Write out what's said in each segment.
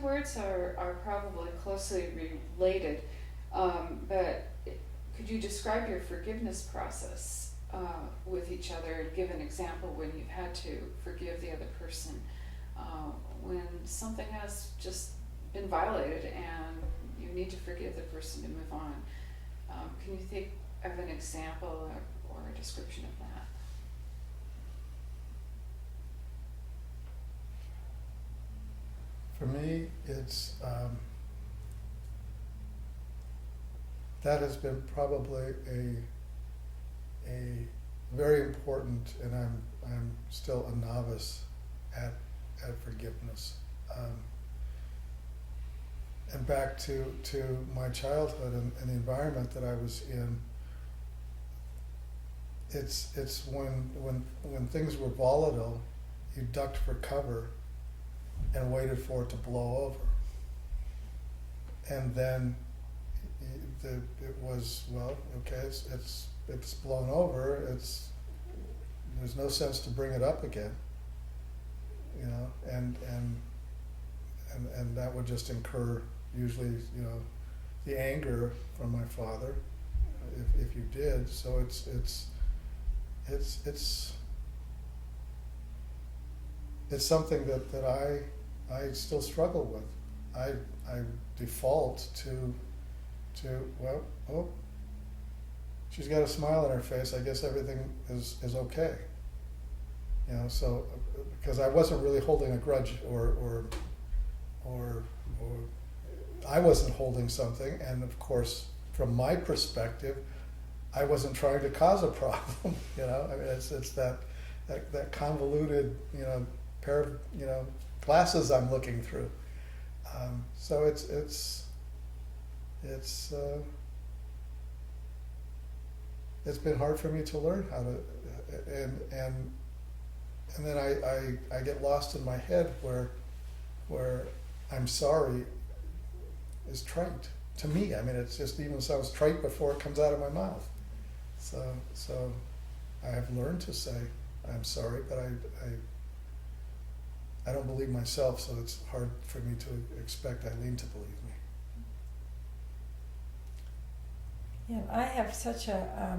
words are probably closely related, but could you describe your forgiveness process with each other and give an example when you've had to forgive the other person when something has just been violated and you need to forgive the person to move on? Can you think of an example or a description of that? For me, it's that has been probably a very important, and I'm still a novice at forgiveness. And back to my childhood and the environment that I was in, it's when things were volatile, you ducked for cover and waited for it to blow over. And then it was, well, okay, it's blown over, there's no sense to bring it up again, you know, and that would just incur usually, you know, the anger from my father if you did. So it's something that I still struggle with. I default to well, oh, she's got a smile on her face, I guess everything is okay. You know, so because I wasn't really holding a grudge or I wasn't holding something, and of course from my perspective I wasn't trying to cause a problem. You know, I mean it's that convoluted, you know, pair of, you know, glasses I'm looking through. So it's been hard for me to learn how to, and then I get lost in my head where I'm sorry is trite to me. I mean, it's just even sounds trite before it comes out of my mouth. So I have learned to say I'm sorry, but I don't believe myself, so it's hard for me to expect Eileen to believe me. Yeah, I have such a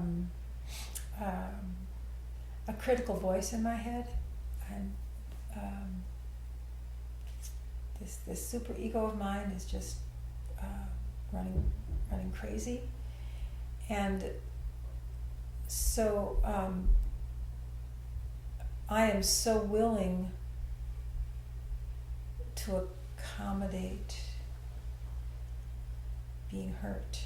critical voice in my head, and this super ego of mine is just running crazy, and so I am so willing to accommodate being hurt.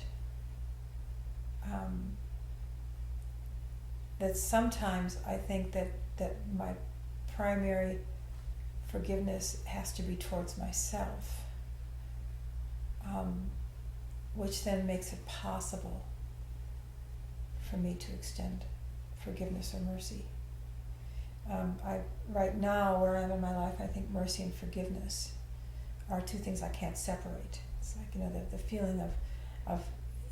That sometimes I think that my primary forgiveness has to be towards myself, which then makes it possible for me to extend forgiveness or mercy. Right now, where I'm in my life, I think mercy and forgiveness are two things I can't separate. It's like, you know, the feeling of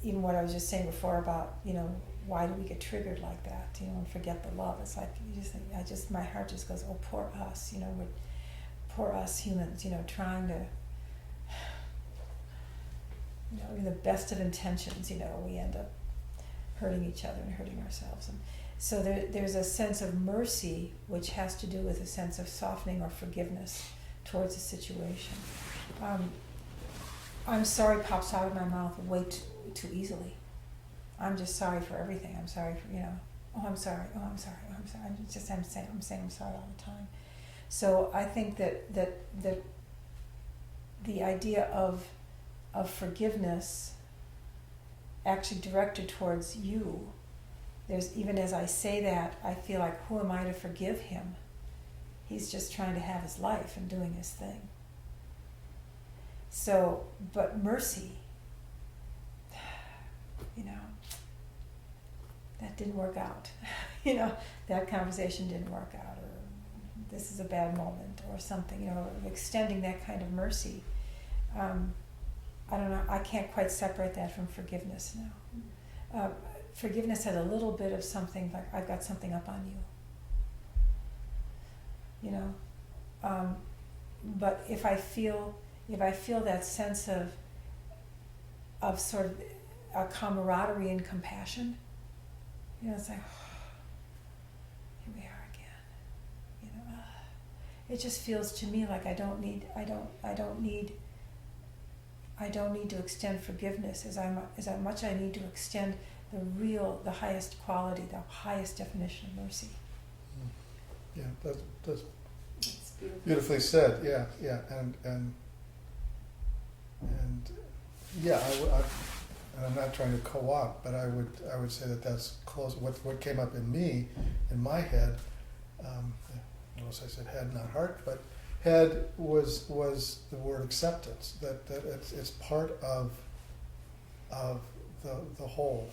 even what I was just saying before about, you know, why do we get triggered like that, you know, and forget the love. It's like, you just think, my heart just goes, oh, poor us, you know, poor us humans, you know, trying to, you know, in the best of intentions, you know, we end up hurting each other and hurting ourselves. And so there's a sense of mercy which has to do with a sense of softening or forgiveness towards a situation. I'm sorry pops out of my mouth way too easily. I'm just sorry for everything. I'm sorry for, you know, oh, I'm sorry, oh, I'm sorry, oh, I'm sorry. I'm saying I'm sorry all the time. So I think that the idea of forgiveness actually directed towards you, there's, even as I say that, I feel like, who am I to forgive him? He's just trying to have his life and doing his thing. So, but mercy, you know, that didn't work out. You know, that conversation didn't work out, or this is a bad moment, or something, you know, extending that kind of mercy. I don't know, I can't quite separate that from forgiveness now. Forgiveness has a little bit of something like, I've got something up on you, you know. But if I feel if I feel that sense of sort of a camaraderie and compassion, it's like, here we are again. It just feels to me like I don't need to extend forgiveness as much I need to extend the highest quality, the highest definition of mercy. Yeah, that's It's beautiful. beautifully said. Yeah, and yeah, and I'm not trying to co-opt, but I would say that that's close. What came up in me, in my head, notice I said head, not heart, but head was the word acceptance. That it's part of the whole.